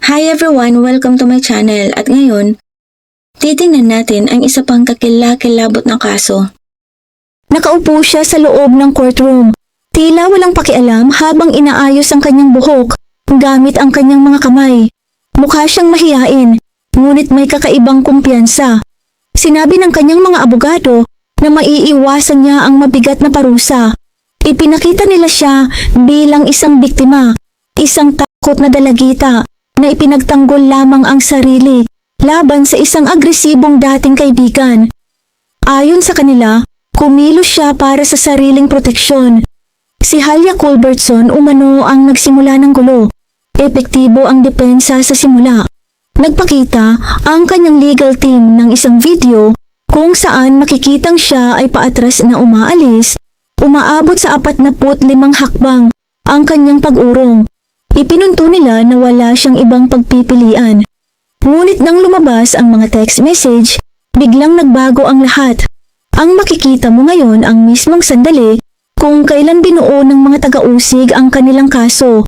Hi everyone! Welcome to my channel at ngayon, titingnan natin ang isa pang kakilakilabot na kaso. Nakaupo siya sa loob ng courtroom. Tila walang pakialam habang inaayos ang kanyang buhok gamit ang kanyang mga kamay. Mukha siyang mahiyain, ngunit may kakaibang kumpiyansa. Sinabi ng kanyang mga abogado na maiiwasan niya ang mabigat na parusa. Ipinakita nila siya bilang isang biktima, isang takot na dalagita na ipinagtanggol lamang ang sarili laban sa isang agresibong dating kaibigan. Ayon sa kanila, kumilos siya para sa sariling proteksyon. Si Halia Culbertson umano ang nagsimula ng gulo. Epektibo ang depensa sa simula. Nagpakita ang kanyang legal team ng isang video kung saan makikitang siya ay paatras na umaalis, umaabot sa 45 hakbang ang kanyang pag-urong. Ipinunto nila na wala siyang ibang pagpipilian. Ngunit nang lumabas ang mga text message, biglang nagbago ang lahat. Ang makikita mo ngayon ang mismong sandali kung kailan binuo ng mga taga-usig ang kanilang kaso.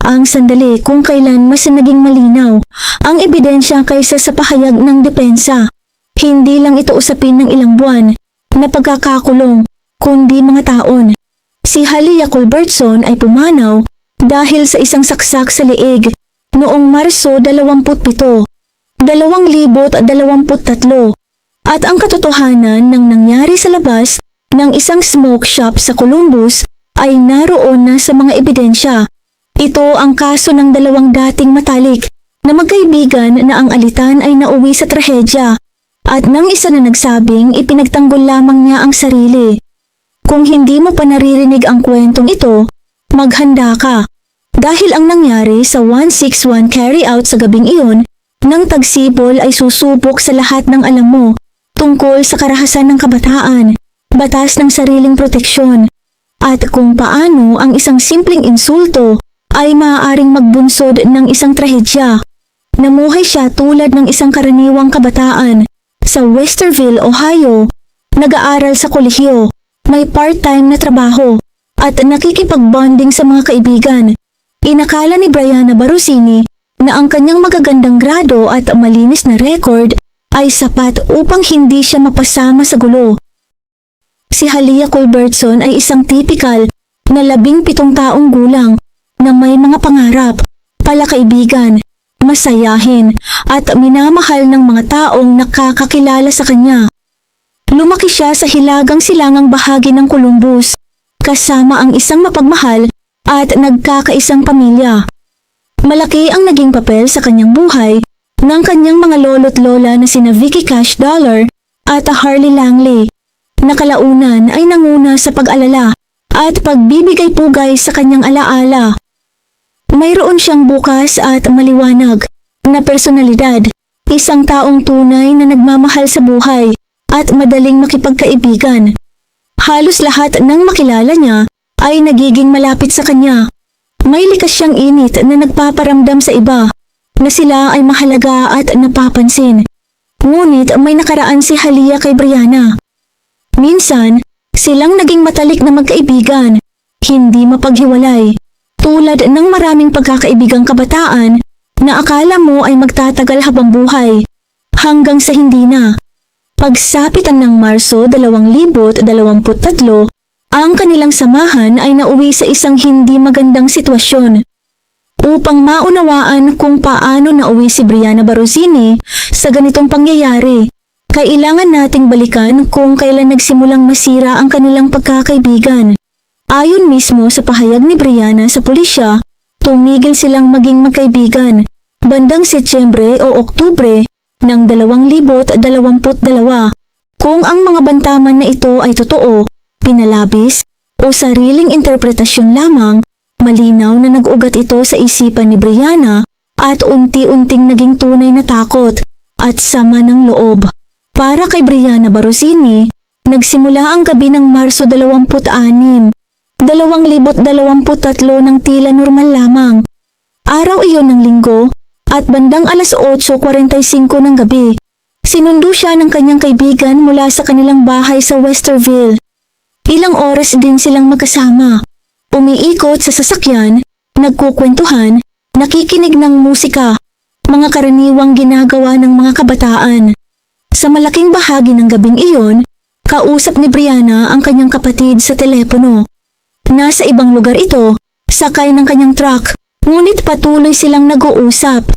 Ang sandali kung kailan mas naging malinaw ang ebidensya kaysa sa pahayag ng depensa. Hindi lang ito usapin ng ilang buwan na pagkakakulong, kundi mga taon. Si Halia Culbertson ay pumanaw dahil sa isang saksak sa leeg noong Marso 27, 2023 at ang katotohanan ng nangyari sa labas ng isang smoke shop sa Columbus ay naroon na sa mga ebidensya. Ito ang kaso ng dalawang dating matalik na magkaibigan na ang alitan ay nauwi sa trahedya at ng isa na nagsabing ipinagtanggol lamang niya ang sarili. Kung hindi mo pa naririnig ang kwentong ito, maghanda ka. Dahil ang nangyari sa 161 carry-out sa gabing iyon ng tagsibol ay susubok sa lahat ng alam mo tungkol sa karahasan ng kabataan, batas ng sariling proteksyon, at kung paano ang isang simpleng insulto ay maaaring magbunsod ng isang trahedya. Namuhay siya tulad ng isang karaniwang kabataan sa Westerville, Ohio, nag-aaral sa kolehiyo, may part-time na trabaho, at nakikipag-bonding sa mga kaibigan. Inakala ni Brianna Barosini na ang kanyang magagandang grado at malinis na record ay sapat upang hindi siya mapasama sa gulo. Si Halia Culbertson ay isang tipikal na 17 taong gulang na may mga pangarap, palakaibigan, masayahin at minamahal ng mga taong nakakakilala sa kanya. Lumaki siya sa hilagang silangang bahagi ng Columbus, kasama ang isang mapagmahal at nagkakaisang pamilya. Malaki ang naging papel sa kanyang buhay ng kanyang mga lolo't lola na sina Vicky Cash Dollar at Harley Langley, na kalaunan ay nanguna sa pag-alala at pagbibigay pugay sa kanyang alaala. Mayroon siyang bukas at maliwanag na personalidad, isang taong tunay na nagmamahal sa buhay at madaling makipagkaibigan. Halos lahat ng makilala niya ay nagiging malapit sa kanya. May likas siyang init na nagpaparamdam sa iba na sila ay mahalaga at napapansin. Ngunit may nakaraan si Halia kay Brianna. Minsan, silang naging matalik na magkaibigan, hindi mapaghiwalay. Tulad ng maraming pagkakaibigang kabataan na akala mo ay magtatagal habang buhay, hanggang sa hindi na. Pagsapitan ng Marso 2023, ang kanilang samahan ay nauwi sa isang hindi magandang sitwasyon. Upang maunawaan kung paano nauwi si Brianna Barosini sa ganitong pangyayari, kailangan nating balikan kung kailan nagsimulang masira ang kanilang pagkakaibigan. Ayon mismo sa pahayag ni Brianna sa pulisya, tumigil silang maging magkaibigan bandang Setyembre o Oktubre ng 2022. Kung ang mga bantaman na ito ay totoo, pinalabis o sariling interpretasyon lamang, malinaw na nag-ugat ito sa isipan ni Brianna at unti-unting naging tunay na takot at sama ng loob. Para kay Brianna Barosini, nagsimula ang gabi ng Marso 26, 2023 ng tila normal lamang. Araw iyon ng linggo at bandang alas 8:45 ng gabi, sinundo siya ng kanyang kaibigan mula sa kanilang bahay sa Westerville. Ilang oras din silang magkasama. Umiikot sa sasakyan, nagkukwentuhan, nakikinig ng musika, mga karaniwang ginagawa ng mga kabataan. Sa malaking bahagi ng gabing iyon, kausap ni Brianna ang kanyang kapatid sa telepono. Nasa ibang lugar ito, sakay ng kanyang truck, ngunit patuloy silang nag-uusap.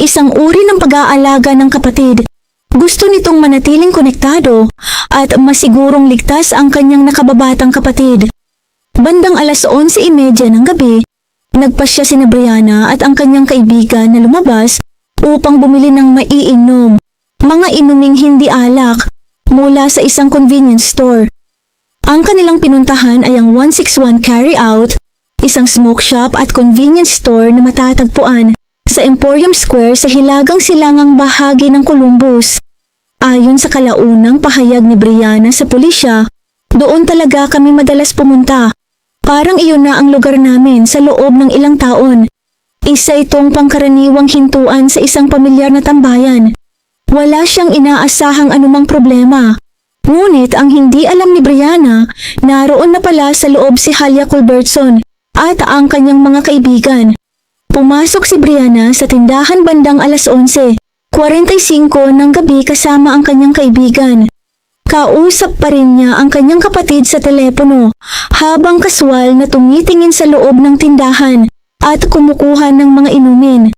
Isang uri ng pag-aalaga ng kapatid. Gusto nitong manatiling konektado at masigurong ligtas ang kanyang nakababatang kapatid. Bandang 11:30 ng gabi, nagpasya si Brianna at ang kanyang kaibigan na lumabas upang bumili ng maiinom, mga inuming hindi alak, mula sa isang convenience store. Ang kanilang pinuntahan ay ang 161 Carry Out, isang smoke shop at convenience store na matatagpuan sa Emporium Square sa hilagang silangang bahagi ng Columbus. Ayon sa kalaunang pahayag ni Brianna sa pulisya, doon talaga kami madalas pumunta. Parang iyon na ang lugar namin sa loob ng ilang taon. Isa itong pangkaraniwang hintuan sa isang pamilyar na tambayan. Wala siyang inaasahang anumang problema. Ngunit ang hindi alam ni Brianna, naroon na pala sa loob si Halia Culbertson at ang kanyang mga kaibigan. Pumasok si Brianna sa tindahan bandang 11:45 ng gabi kasama ang kanyang kaibigan. Kausap pa rin niya ang kanyang kapatid sa telepono habang kaswal na tumitingin sa loob ng tindahan at kumukuha ng mga inumin.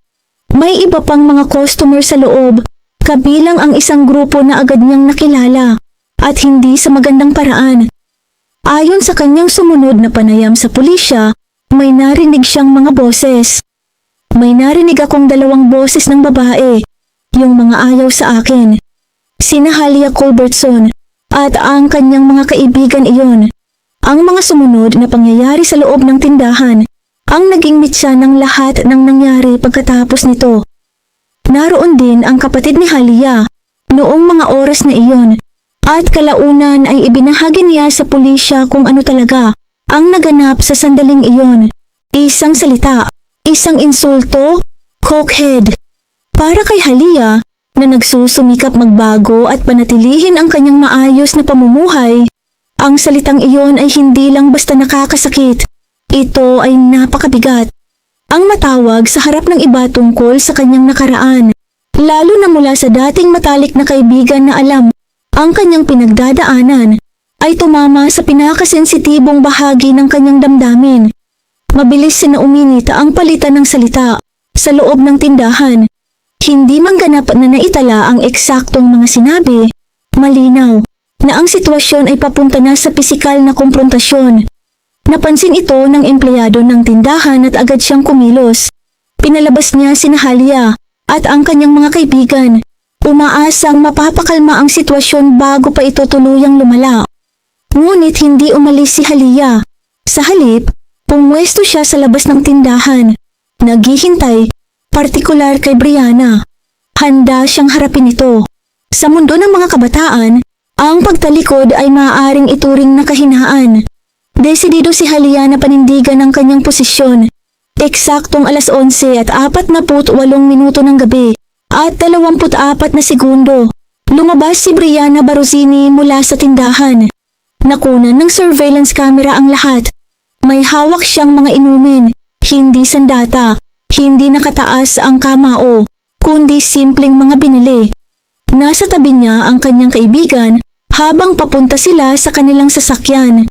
May iba pang mga customer sa loob, kabilang ang isang grupo na agad niyang nakilala at hindi sa magandang paraan. Ayon sa kanyang sumunod na panayam sa pulisya, may narinig siyang mga boses. May narinig akong 2 boses ng babae, yung mga ayaw sa akin. Sina Halia Culbertson at ang kanyang mga kaibigan iyon. Ang mga sumunod na pangyayari sa loob ng tindahan ang naging mitsa ng lahat ng nangyari pagkatapos nito. Naroon din ang kapatid ni Halia noong mga oras na iyon at kalaunan ay ibinahagi niya sa pulisya kung ano talaga ang naganap sa sandaling iyon. Isang salita, isang insulto, cokehead. Para kay Halia na nagsusumikap magbago at panatilihin ang kanyang maayos na pamumuhay, ang salitang iyon ay hindi lang basta nakakasakit. Ito ay napakabigat. Ang matawag sa harap ng iba tungkol sa kanyang nakaraan, lalo na mula sa dating matalik na kaibigan na alam ang kanyang pinagdadaanan, ay tumama sa pinakasensitibong bahagi ng kanyang damdamin. Mabilis na uminita ang palitan ng salita sa loob ng tindahan. Hindi man ganap na naitala ang eksaktong mga sinabi, malinaw na ang sitwasyon ay papunta na sa pisikal na komprontasyon. Napansin ito ng empleyado ng tindahan at agad siyang kumilos. Pinalabas niya sina Halia at ang kanyang mga kaibigan, umaasang mapapakalma ang sitwasyon bago pa ito tuluyang lumala. Ngunit hindi umalis si Halia. Sa halip, pumwesto siya sa labas ng tindahan, naghihintay, partikular kay Brianna. Handa siyang harapin ito. Sa mundo ng mga kabataan, ang pagtalikod ay maaaring ituring na kahinaan. Desidido si Halia na panindigan ang kanyang posisyon. Eksaktong 11:48 ng gabi at 24 na segundo, lumabas si Brianna Barosini mula sa tindahan. Nakunan ng surveillance camera ang lahat. May hawak siyang mga inumin, hindi sandata, hindi nakataas ang kamao, kundi simpleng mga binili. Nasa tabi niya ang kanyang kaibigan habang papunta sila sa kanilang sasakyan.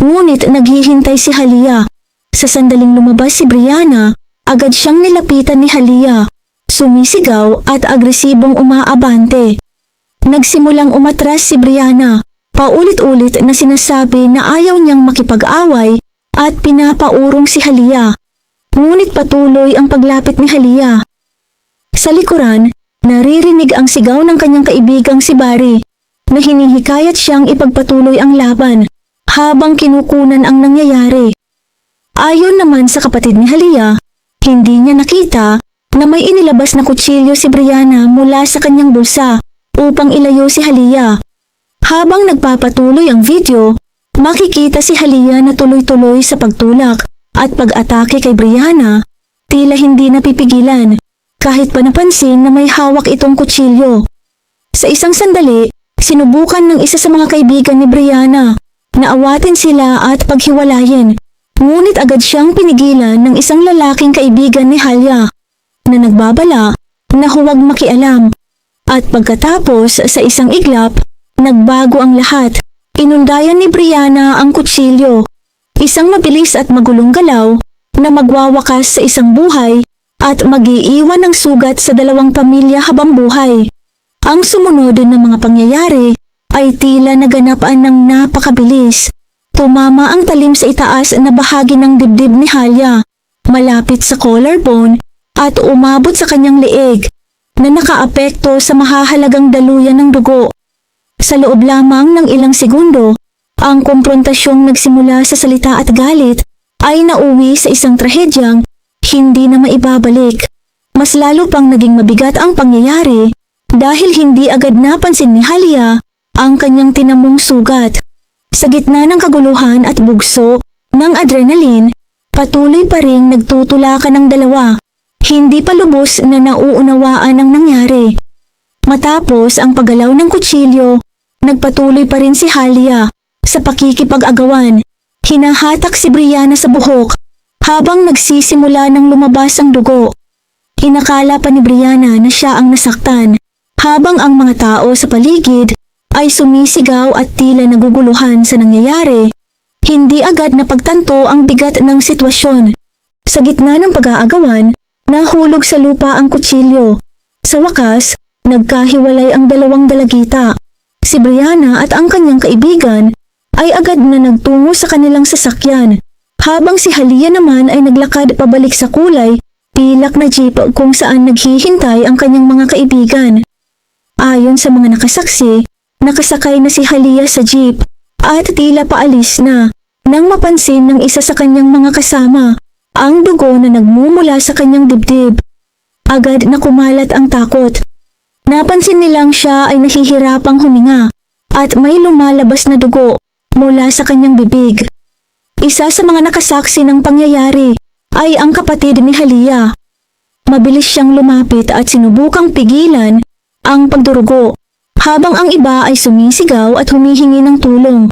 Ngunit naghihintay si Halia. Sa sandaling lumabas si Brianna, agad siyang nilapitan ni Halia. Sumisigaw at agresibong umaabante. Nagsimulang umatras si Brianna, paulit-ulit na sinasabi na ayaw niyang makipag-away at pinapaurong si Halia. Ngunit patuloy ang paglapit ni Halia. Sa likuran, naririnig ang sigaw ng kanyang kaibigang si Barry na hinihikayat siyang ipagpatuloy ang laban habang kinukunan ang nangyayari. Ayon naman sa kapatid ni Halia, hindi niya nakita na may inilabas na kutsilyo si Brianna mula sa kanyang bulsa upang ilayo si Halia. Habang nagpapatuloy ang video, makikita si Halia na tuloy-tuloy sa pagtulak at pag-atake kay Brianna, tila hindi napipigilan kahit pa napansin na may hawak itong kutsilyo. Sa isang sandali, sinubukan ng isa sa mga kaibigan ni Brianna na awatin sila at paghiwalayin. Ngunit agad siyang pinigilan ng isang lalaking kaibigan ni Halia na nagbabala na huwag makialam. At pagkatapos sa isang iglap, nagbago ang lahat. Inundayan ni Brianna ang kutsilyo. Isang mabilis at magulong galaw na magwawakas sa isang buhay at mag-iiwan ng sugat sa dalawang pamilya habang buhay. Ang sumunod na mga pangyayari ay tila naganapaan ng napakabilis. Tumama ang talim sa itaas na bahagi ng dibdib ni Halya, malapit sa collarbone at umabot sa kanyang leeg na nakaapekto sa mahahalagang daluyan ng dugo. Sa loob lamang ng ilang segundo, ang komprontasyong nagsimula sa salita at galit ay nauwi sa isang trahedyang hindi na maibabalik. Mas lalo pang naging mabigat ang pangyayari dahil hindi agad napansin ni Halya ang kanyang tinamong sugat. Sa gitna ng kaguluhan at bugso ng adrenaline, patuloy pa ring nagtutulakan ng dalawa. Hindi pa lubos na nauunawaan ang nangyari. Matapos ang paggalaw ng kutsilyo, nagpatuloy pa rin si Halya sa pakikipag-agawan. Hinahatak si Brianna sa buhok habang nagsisimula ng lumabas ang dugo. Inakala pa ni Brianna na siya ang nasaktan, habang ang mga tao sa paligid ay sumisigaw at tila naguguluhan sa nangyayari. Hindi agad napagtanto ang bigat ng sitwasyon. Sa gitna ng pag-aagawan, nahulog sa lupa ang kutsilyo. Sa wakas, nagkahiwalay ang dalawang dalagita. Si Brianna at ang kanyang kaibigan ay agad na nagtungo sa kanilang sasakyan, habang si Halya naman ay naglakad pabalik sa kulay, pilak na jeep kung saan naghihintay ang kanyang mga kaibigan. Ayon sa mga nakasaksi, nakasakay na si Halya sa jeep at tila paalis na nang mapansin ng isa sa kanyang mga kasama ang dugo na nagmumula sa kanyang dibdib. Agad na kumalat ang takot. Napansin nilang siya ay nahihirapang huminga at may lumalabas na dugo mula sa kanyang bibig. Isa sa mga nakasaksi ng pangyayari ay ang kapatid ni Halya. Mabilis siyang lumapit at sinubukang pigilan ang pagdurugo, habang ang iba ay sumisigaw at humihingi ng tulong.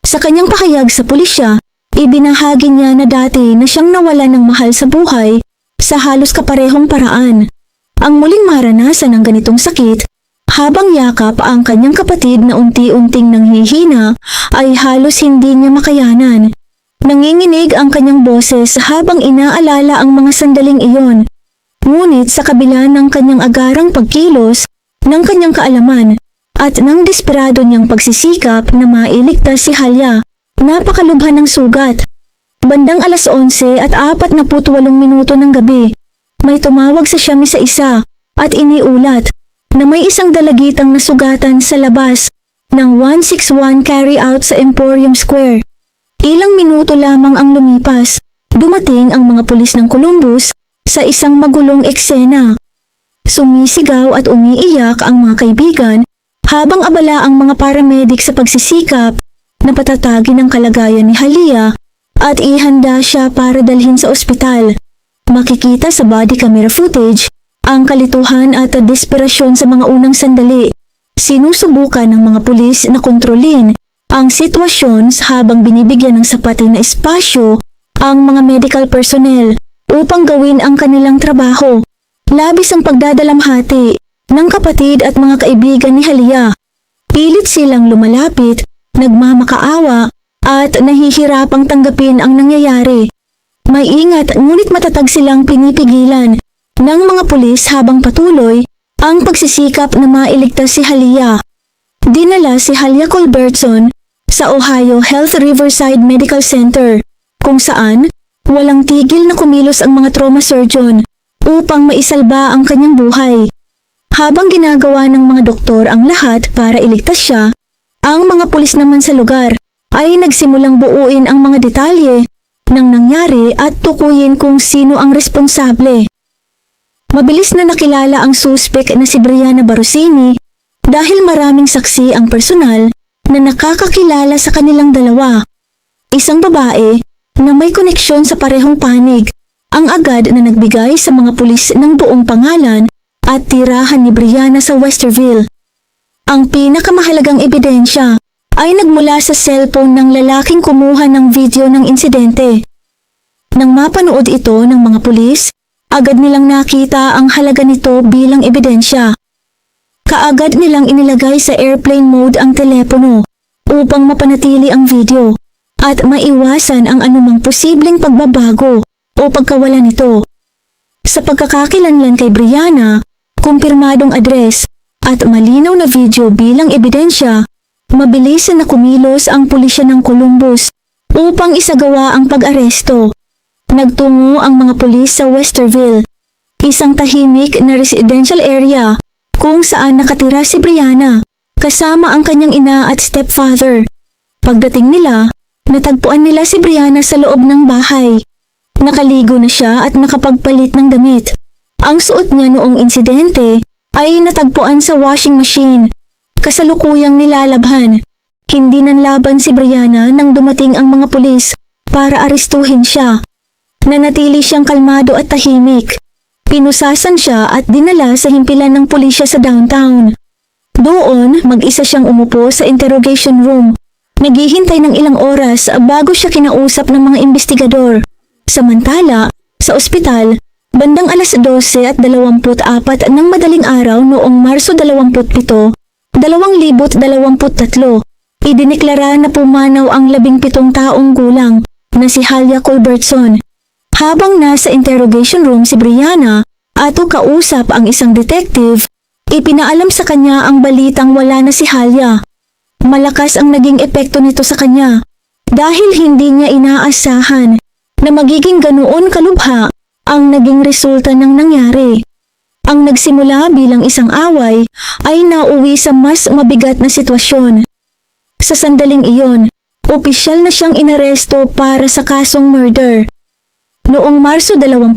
Sa kanyang pahayag sa pulisya, ibinahagi niya na dati na siyang nawala ng mahal sa buhay sa halos kaparehong paraan. Ang muling maranasan ng ganitong sakit, habang yakap ang kanyang kapatid na unti-unting nanghihina, ay halos hindi niya makayanan. Nanginginig ang kanyang boses habang inaalala ang mga sandaling iyon. Ngunit sa kabila ng kanyang agarang pagkilos, ng kanyang kaalaman, at ng desperado niyang pagsisikap na mailigtas si Halya, napakalubhan ng sugat. Bandang 11:48 ng gabi, may tumawag sa Siyam sa isa at iniulat na may isang dalagitang nasugatan sa labas ng 161 carry-out sa Emporium Square. Ilang minuto lamang ang lumipas, dumating ang mga pulis ng Columbus sa isang magulong eksena. Sumisigaw at umiiyak ang mga kaibigan habang abala ang mga paramedic sa pagsisikap na patatagin ang kalagayan ni Halya at ihanda siya para dalhin sa ospital. Makikita sa body camera footage ang kalituhan at desperasyon sa mga unang sandali. Sinusubukan ng mga pulis na kontrolin ang sitwasyon habang binibigyan ng sapat na espasyo ang mga medical personnel upang gawin ang kanilang trabaho. Labis ang pagdadalamhati ng kapatid at mga kaibigan ni Halya. Pilit silang lumalapit, nagmamakaawa at nahihirapang tanggapin ang nangyayari. May ingat ngunit matatag silang pinipigilan ng mga pulis habang patuloy ang pagsisikap na mailigtas si Halya. Dinala si Halya Culbertson sa Ohio Health Riverside Medical Center, kung saan walang tigil na kumilos ang mga trauma surgeon upang maisalba ang kanyang buhay. Habang ginagawa ng mga doktor ang lahat para iligtas siya, ang mga pulis naman sa lugar ay nagsimulang buuin ang mga detalye ng nangyari at tukuyin kung sino ang responsable. Mabilis na nakilala ang suspek na si Brianna Barosini dahil maraming saksi ang personal na nakakakilala sa kanilang dalawa. Isang babae na may koneksyon sa parehong panig ang agad na nagbigay sa mga pulis ng buong pangalan at tirahan ni Brianna sa Westerville. Ang pinakamahalagang ebidensya ay nagmula sa cellphone ng lalaking kumuha ng video ng insidente. Nang mapanood ito ng mga pulis, Agad nilang nakita ang halaga nito bilang ebidensya. Kaagad nilang inilagay sa airplane mode ang telepono upang mapanatili ang video at maiwasan ang anumang posibleng pagbabago o pagkawala nito. Sa pagkakakilanlan kay Brianna, kumpirmadong address at malinaw na video bilang ebidensya, mabilis na kumilos ang pulisya ng Columbus upang isagawa ang pag-aresto. Nagtungo ang mga pulis sa Westerville, isang tahimik na residential area kung saan nakatira si Brianna kasama ang kanyang ina at stepfather. Pagdating nila, natagpuan nila si Brianna sa loob ng bahay. Nakaligo na siya at nakapagpalit ng damit. Ang suot niya noong insidente ay natagpuan sa washing machine. Kasalukuyang nilalabhan. Hindi nanlaban si Brianna nang dumating ang mga pulis para arestuhin siya. Nanatili siyang kalmado at tahimik. Pinusasan siya at dinala sa himpilan ng pulisya sa downtown. Doon, mag-isa siyang umupo sa interrogation room. Naghihintay ng ilang oras bago siya kinausap ng mga investigador. Samantala, sa ospital, bandang alas 12:24 ng madaling araw noong Marso 27, 2023, idineklara na pumanaw ang 17 taong gulang na si Halia Culbertson. Habang nasa interrogation room si Brianna at kausap ang isang detective, ipinaalam sa kanya ang balitang wala na si Halia. Malakas ang naging epekto nito sa kanya dahil hindi niya inaasahan na magiging ganoon kalubha ang naging resulta ng nangyari. Ang nagsimula bilang isang away ay nauwi sa mas mabigat na sitwasyon. Sa sandaling iyon, opisyal na siyang inaresto para sa kasong murder. Noong Marso 27,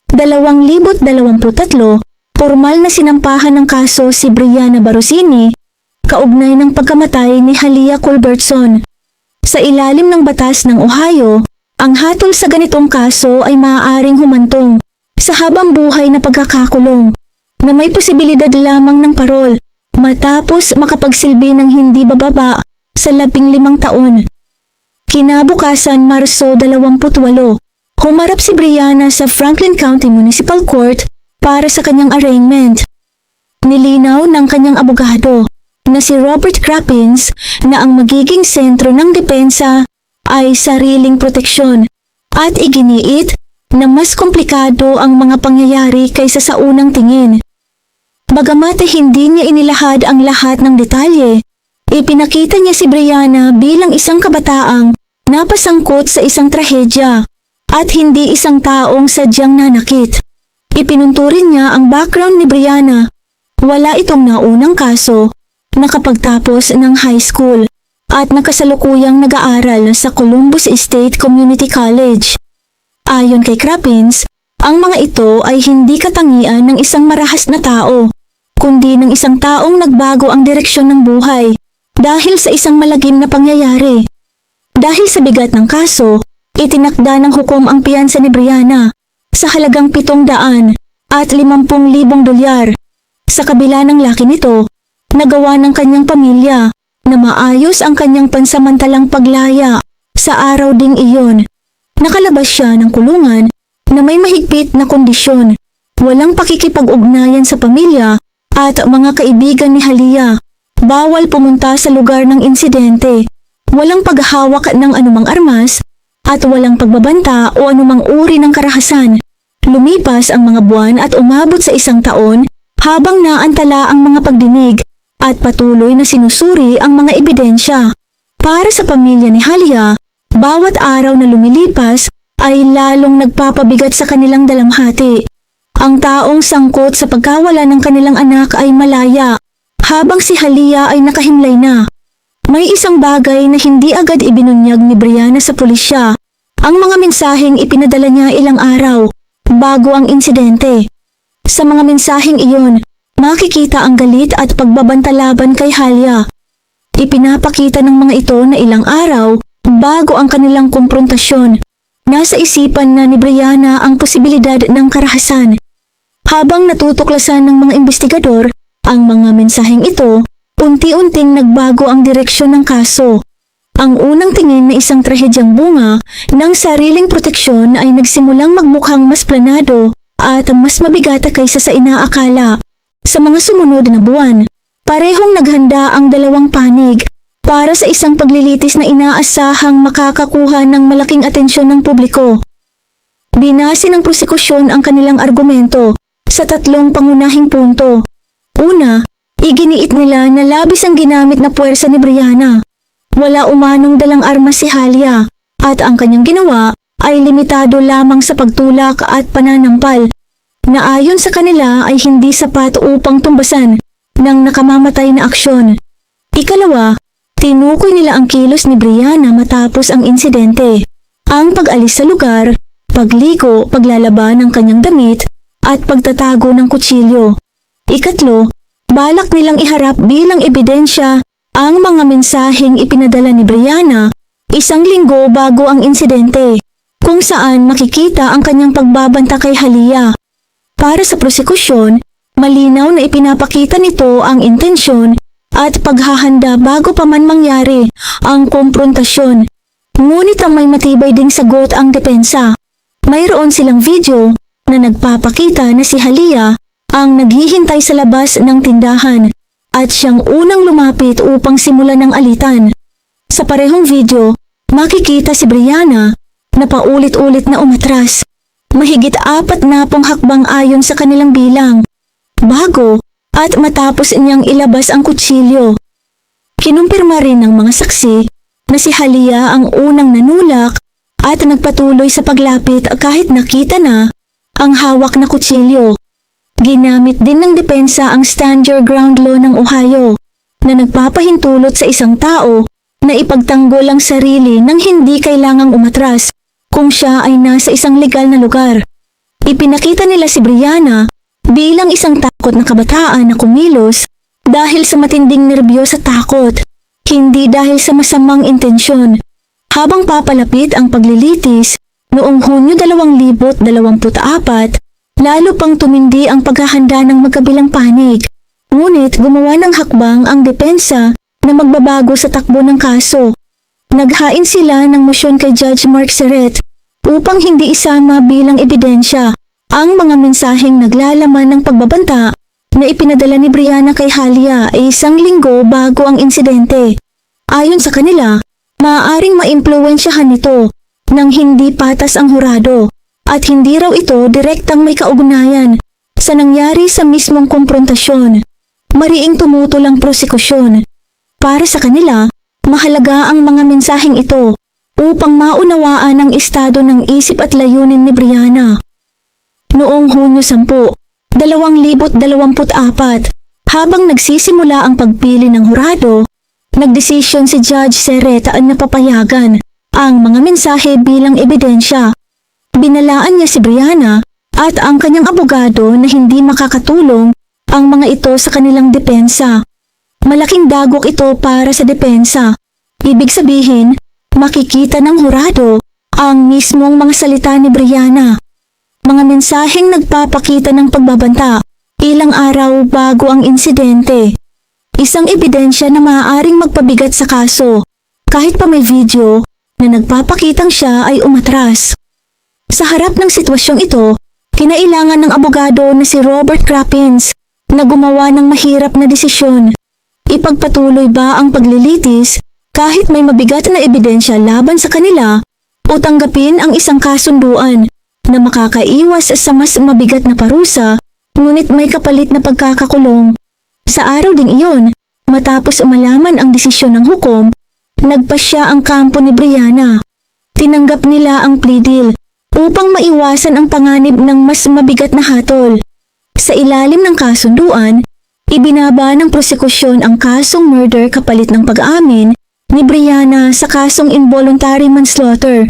2023, formal na sinampahan ng kaso si Brianna Barosini kaugnay ng pagkamatay ni Halia Culbertson. Sa ilalim ng batas ng Ohio, ang hatol sa ganitong kaso ay maaaring humantong sa habang buhay na pagkakakulong na may posibilidad lamang ng parol matapos makapagsilbi ng hindi bababa sa 15 taon. Kinabukasan Marso 28, humarap si Brianna sa Franklin County Municipal Court para sa kanyang arraignment. Nilinaw ng kanyang abogado na si Robert Crappins na ang magiging sentro ng depensa ay sariling proteksyon at iginiit na mas komplikado ang mga pangyayari kaysa sa unang tingin. Bagamat hindi niya inilahad ang lahat ng detalye, ipinakita niya si Brianna bilang isang kabataang napasangkot sa isang trahedya at hindi isang taong sadyang nanakit. Ipinunturin niya ang background ni Brianna. Wala itong naunang kaso, nakapagtapos ng high school at nakasalukuyang nag-aaral sa Columbus State Community College. Ayon kay Crappins, ang mga ito ay hindi katangian ng isang marahas na tao, kundi ng isang taong nagbago ang direksyon ng buhay dahil sa isang malagim na pangyayari. Dahil sa bigat ng kaso, itinakda ng hukom ang piyansa ni Brianna sa halagang $750,000. Sa kabila ng laki nito, nagawa ng kanyang pamilya na maayos ang kanyang pansamantalang paglaya sa araw ding iyon. Nakalabas siya ng kulungan na may mahigpit na kondisyon, walang pakikipag-ugnayan sa pamilya at mga kaibigan ni Halia. Bawal pumunta sa lugar ng insidente, walang paghahawak ng anumang armas at walang pagbabanta o anumang uri ng karahasan. Lumipas ang mga buwan at umabot sa 1 taon habang naantala ang mga pagdinig at patuloy na sinusuri ang mga ebidensya. Para sa pamilya ni Halia, bawat araw na lumilipas ay lalong nagpapabigat sa kanilang dalamhati. Ang taong sangkot sa pagkawala ng kanilang anak ay malaya, habang si Halia ay nakahimlay na. May isang bagay na hindi agad ibinunyag ni Brianna sa pulisya. Ang mga mensaheng ipinadala niya ilang araw bago ang insidente. Sa mga mensaheng iyon, makikita ang galit at pagbabantalaban kay Halia. Ipinapakita ng mga ito na ilang araw bago ang kanilang komprontasyon. Nasa isipan na ni Brianna ang posibilidad ng karahasan. Habang natutuklasan ng mga investigador ang mga mensaheng ito, unti-unting nagbago ang direksyon ng kaso. Ang unang tingin na isang trahedyang bunga ng sariling proteksyon ay nagsimulang magmukhang mas planado at mas mabigat kaysa sa inaakala. Sa mga sumunod na buwan, parehong naghanda ang dalawang panig para sa isang paglilitis na inaasahang makakakuha ng malaking atensyon ng publiko. Binase ng prosekusyon ang kanilang argumento sa tatlong pangunahing punto. Una, iginiit nila na labis ang ginamit na puwersa ni Brianna. Wala umanong dalang armas si Halia at ang kanyang ginawa ay limitado lamang sa pagtulak at pananampal na ayon sa kanila ay hindi sapat upang tumbasan ng nakamamatay na aksyon. Ikalawa, tinukoy nila ang kilos ni Brianna matapos ang insidente, ang pag-alis sa lugar, pagligo, paglalaba ng kanyang damit at pagtatago ng kutsilyo. Ikatlo, balak nilang iharap bilang ebidensya ang mga mensaheng ipinadala ni Brianna 1 linggo bago ang insidente, kung saan makikita ang kanyang pagbabanta kay Halia. Para sa prosekusyon, malinaw na ipinapakita nito ang intensyon at paghahanda bago pa man mangyari ang komprontasyon. Ngunit ang may matibay ding sagot ang depensa. Mayroon silang video na nagpapakita na si Halia ang naghihintay sa labas ng tindahan at siyang unang lumapit upang simulan ng alitan. Sa parehong video, makikita si Brianna na paulit-ulit na umatras, mahigit 40 hakbang ayon sa kanilang bilang, bago at matapos niyang ilabas ang kutsilyo. Kinumpirma rin ng mga saksi na si Halia ang unang nanulak at nagpatuloy sa paglapit kahit nakita na ang hawak na kutsilyo. Ginamit din ng depensa ang Stand Your Ground Law ng Ohio na nagpapahintulot sa isang tao na ipagtanggol ang sarili nang hindi kailangang umatras kung siya ay nasa isang legal na lugar. Ipinakita nila si Brianna bilang isang takot na kabataan na kumilos dahil sa matinding nerbiyos at takot, hindi dahil sa masamang intensyon. Habang papalapit ang paglilitis noong Hunyo 2024, lalo pang tumindi ang paghahanda ng magkabilang panig. Ngunit gumawa ng hakbang ang depensa na magbabago sa takbo ng kaso. Naghain sila ng mosyon kay Judge Mark Seret upang hindi isama bilang ebidensya ang mga mensaheng naglalaman ng pagbabanta na ipinadala ni Brianna kay Halia 1 linggo bago ang insidente. Ayon sa kanila, maaaring maimpluwensyahan nito nang hindi patas ang hurado at hindi raw ito direktang may kaugnayan sa nangyari sa mismong komprontasyon. Mariing tumutol ang prosekusyon. Para sa kanila, mahalaga ang mga mensaheng ito upang maunawaan ang estado ng isip at layunin ni Brianna. Noong Hunyo 10, 2024, habang nagsisimula ang pagpili ng hurado, nagdesisyon si Judge Seret na papayagan ang mga mensahe bilang ebidensya. Binalaan niya si Brianna at ang kanyang abogado na hindi makakatulong ang mga ito sa kanilang depensa. Malaking dagok ito para sa depensa. Ibig sabihin, makikita ng hurado ang mismong mga salita ni Brianna. Mga mensaheng nagpapakita ng pagbabanta ilang araw bago ang insidente. Isang ebidensya na maaaring magpabigat sa kaso kahit pa may video na nagpapakitang siya ay umatras. Sa harap ng sitwasyong ito, kinailangan ng abogado na si Robert Crappins na gumawa ng mahirap na desisyon. Ipagpatuloy ba ang paglilitis kahit may mabigat na ebidensya laban sa kanila o tanggapin ang isang kasunduan na makakaiwas sa mas mabigat na parusa ngunit may kapalit na pagkakakulong? Sa araw ding iyon, matapos umalaman ang desisyon ng hukom, nagpasya ang kampo ni Brianna. Tinanggap nila ang plea deal upang maiwasan ang panganib ng mas mabigat na hatol. Sa ilalim ng kasunduan, ibinaba ng prosekusyon ang kasong murder kapalit ng pag-amin ni Brianna sa kasong involuntary manslaughter,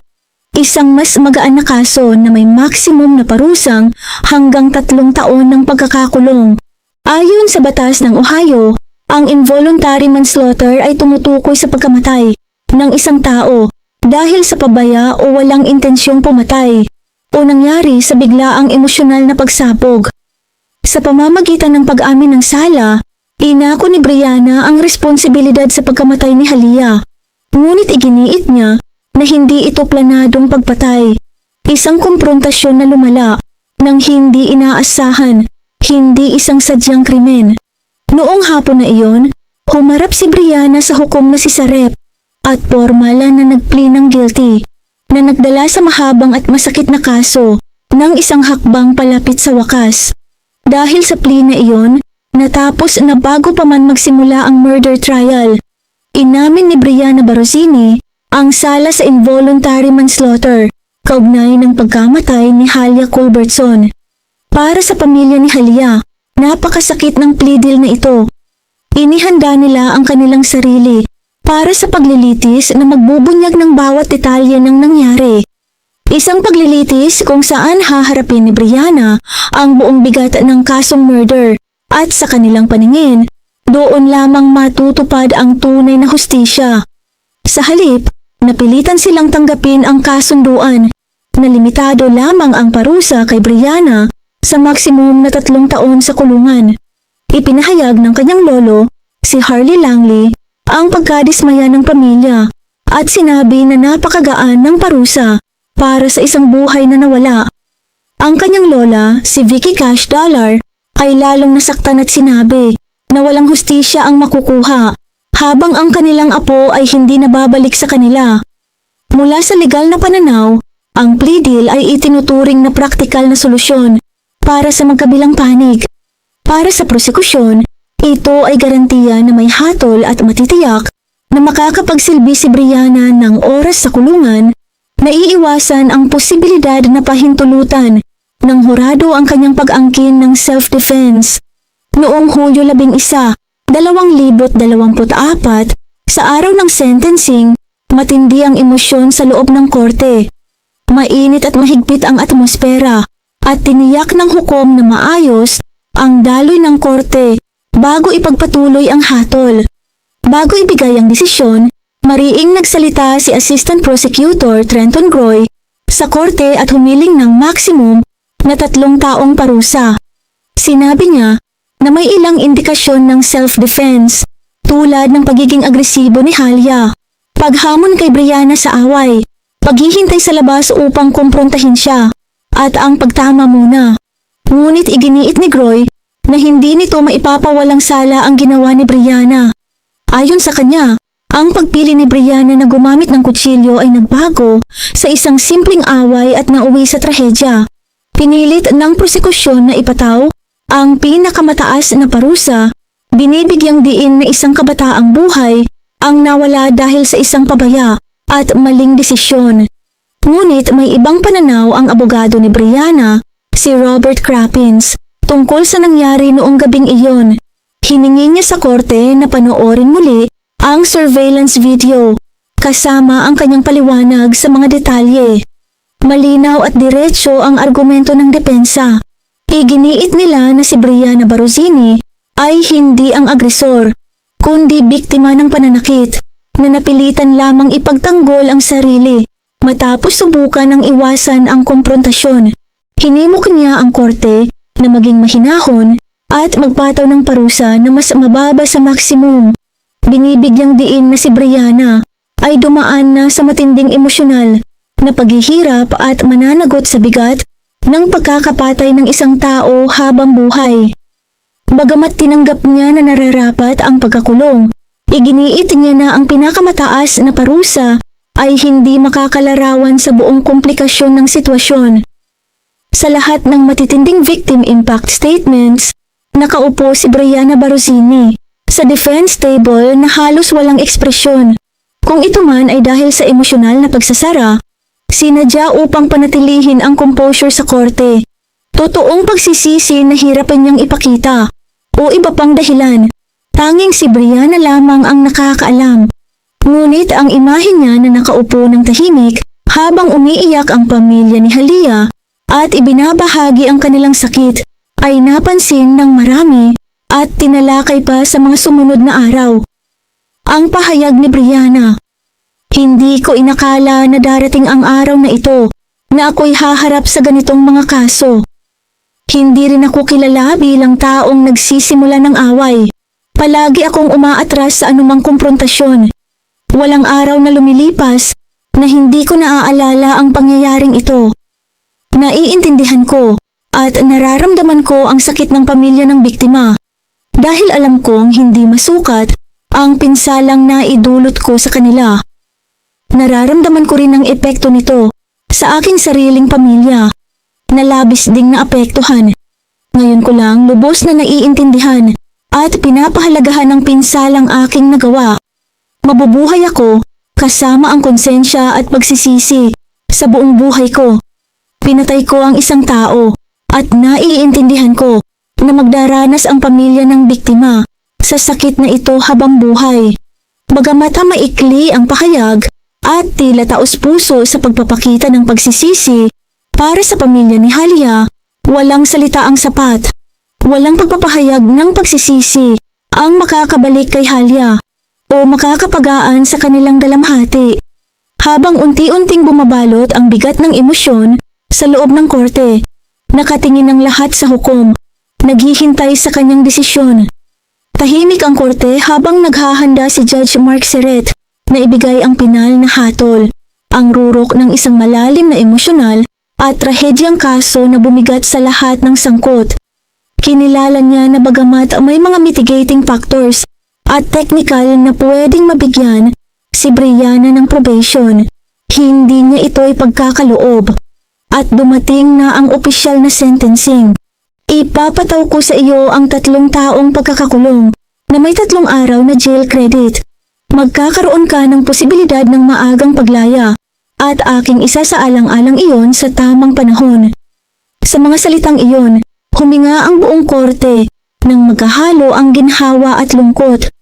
isang mas magaan na kaso na may maximum na parusang hanggang 3 taon ng pagkakakulong. Ayon sa batas ng Ohio, ang involuntary manslaughter ay tumutukoy sa pagkamatay ng isang tao dahil sa pabaya o walang intensyong pumatay o nangyari sa biglaang emosyonal na pagsabog. Sa pamamagitan ng pag-amin ng sala, inako ni Brianna ang responsibilidad sa pagkamatay ni Halia. Ngunit iginiit niya na hindi ito planadong pagpatay. Isang kumprontasyon na lumala nang hindi inaasahan, hindi isang sadyang krimen. Noong hapon na iyon, humarap si Brianna sa hukom na si Sarep at formal na nag-plea ng guilty na nagdala sa mahabang at masakit na kaso ng isang hakbang palapit sa wakas. Dahil sa plea na iyon, natapos na bago pa man magsimula ang murder trial. Inamin ni Brianna Barosini ang sala sa involuntary manslaughter, kaugnay ng pagkamatay ni Halia Culbertson. Para sa pamilya ni Halia, napakasakit ng plea deal na ito. Inihanda nila ang kanilang sarili para sa paglilitis na magbubunyag ng bawat detalye ng nangyari. Isang paglilitis kung saan haharapin ni Brianna ang buong bigat ng kasong murder at sa kanilang paningin, doon lamang matutupad ang tunay na hustisya. Sa halip, napilitan silang tanggapin ang kasunduan na limitado lamang ang parusa kay Brianna sa maksimum na 3 taon sa kulungan. Ipinahayag ng kanyang lolo, si Harley Langley, ang pagkadismaya ng pamilya at sinabi na napakagaan ng parusa para sa isang buhay na nawala. Ang kanyang lola, si Vicky Cash Dollar, ay lalong nasaktan at sinabi na walang hustisya ang makukuha habang ang kanilang apo ay hindi nababalik sa kanila. Mula sa legal na pananaw, ang plea deal ay itinuturing na praktikal na solusyon para sa magkabilang panig. Para sa prosekusyon, ito ay garantiya na may hatol at matitiyak na makakapagsilbi si Brianna ng oras sa kulungan, naiiwasan ang posibilidad na pahintulutan ng hurado ang kanyang pag-angkin ng self-defense. Noong Hulyo 11, 2024, sa araw ng sentencing, matindi ang emosyon sa loob ng korte. Mainit at mahigpit ang atmosfera at tiniyak ng hukom na maayos ang daloy ng korte bago ipagpatuloy ang hatol. Bago ibigay ang desisyon, mariing nagsalita si Assistant Prosecutor Trenton Groy sa korte at humiling ng maximum na 3 taong parusa. Sinabi niya na may ilang indikasyon ng self-defense tulad ng pagiging agresibo ni Halia, paghamon kay Brianna sa away, paghihintay sa labas upang kumprontahin siya, at ang pagtama muna. Ngunit iginiit ni Groy na hindi nito maipapawalang sala ang ginawa ni Brianna. Ayon sa kanya, ang pagpili ni Brianna na gumamit ng kutsilyo ay nagbago sa isang simpleng away at nauwi sa trahedya. Pinilit ng prosekusyon na ipataw ang pinakamataas na parusa, binibigyang diin na isang kabataang buhay ang nawala dahil sa isang pabaya at maling desisyon. Ngunit may ibang pananaw ang abogado ni Brianna, si Robert Crappins, tungkol sa nangyari noong gabing iyon. Hiningi niya sa korte na panoorin muli ang surveillance video, kasama ang kanyang paliwanag sa mga detalye. Malinaw at diretso ang argumento ng depensa. Iginiit nila na si Brianna Barosini ay hindi ang agresor, kundi biktima ng pananakit na napilitan lamang ipagtanggol ang sarili matapos subukan ng iwasan ang komprontasyon. Hinimok niya ang korte na maging mahinahon at magpataw ng parusa na mas mababa sa maximum. Binibigyang diin na si Brianna ay dumaan na sa matinding emosyonal na paghihirap at mananagot sa bigat ng pagkakapatay ng isang tao habang buhay. Bagamat tinanggap niya na nararapat ang pagkakulong, iginiit niya na ang pinakamataas na parusa ay hindi makakalarawan sa buong komplikasyon ng sitwasyon. Sa lahat ng matitinding victim impact statements, nakaupo si Brianna Barosini sa defense table na halos walang ekspresyon. Kung ito man ay dahil sa emosyonal na pagsasara, sinadya upang panatilihin ang composure sa korte. Totoong pagsisisi na hirapan niyang ipakita o iba pang dahilan. Tanging si Brianna lamang ang nakakaalam. Ngunit ang imahe niya na nakaupo ng tahimik habang umiiyak ang pamilya ni Halia at ibinabahagi ang kanilang sakit ay napansin ng marami at tinalakay pa sa mga sumunod na araw. Ang pahayag ni Brianna, "Hindi ko inakala na darating ang araw na ito na ako'y haharap sa ganitong mga kaso. Hindi rin ako kilala bilang taong nagsisimula ng away. Palagi akong umaatras sa anumang komprontasyon. Walang araw na lumilipas na hindi ko naaalala ang pangyayaring ito. Naiintindihan ko at nararamdaman ko ang sakit ng pamilya ng biktima dahil alam kong hindi masukat ang pinsalang naidulot ko sa kanila. Nararamdaman ko rin ang epekto nito sa aking sariling pamilya na labis ding naapektuhan. Ngayon ko lang lubos na naiintindihan at pinapahalagahan ng pinsalang aking nagawa. Mabubuhay ako kasama ang konsensya at pagsisisi sa buong buhay ko. Pinatay ko ang isang tao at naiintindihan ko na magdaranas ang pamilya ng biktima sa sakit na ito habang buhay. Bagamat maikli ang pahayag at tila taos-puso sa pagpapakita ng pagsisisi para sa pamilya ni Halia, walang salita ang sapat. Walang pagpapahayag ng pagsisisi ang makakabalik kay Halia o makakapagaan sa kanilang dalamhati. Habang unti-unting bumabalot ang bigat ng emosyon sa loob ng korte, nakatingin ang lahat sa hukom, naghihintay sa kanyang desisyon. Tahimik ang korte habang naghahanda si Judge Mark Seret na ibigay ang pinal na hatol, ang rurok ng isang malalim na emosyonal at trahedyang kaso na bumigat sa lahat ng sangkot. Kinilala niya na bagamat may mga mitigating factors at technical na pwedeng mabigyan si Brianna ng probation, hindi niya ito ipagkakaloob. At dumating na ang opisyal na sentencing. Ipapataw ko sa iyo ang 3 taong pagkakakulong na may 3 araw na jail credit. Magkakaroon ka ng posibilidad ng maagang paglaya at aking isa sa alang-alang iyon sa tamang panahon. Sa mga salitang iyon, huminga ang buong korte nang maghahalo ang ginhawa at lungkot.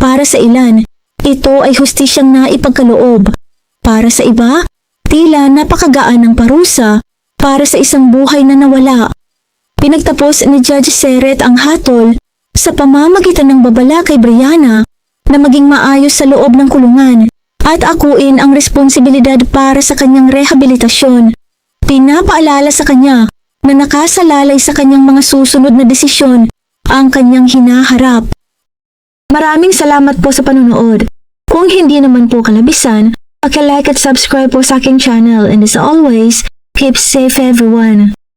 Para sa ilan, ito ay hustisyang naipagkaloob. Para sa iba, tila napakagaan ng parusa para sa isang buhay na nawala. Pinagtapos ni Judge Seret ang hatol sa pamamagitan ng babala kay Brianna na maging maayos sa loob ng kulungan at akuin ang responsibilidad para sa kanyang rehabilitasyon. Pinapaalala sa kanya na nakasalalay sa kanyang mga susunod na desisyon ang kanyang hinaharap. Maraming salamat po sa panonood. Kung hindi naman po kalabisan, paki-like at subscribe po sa aking channel, and as always, keep safe everyone.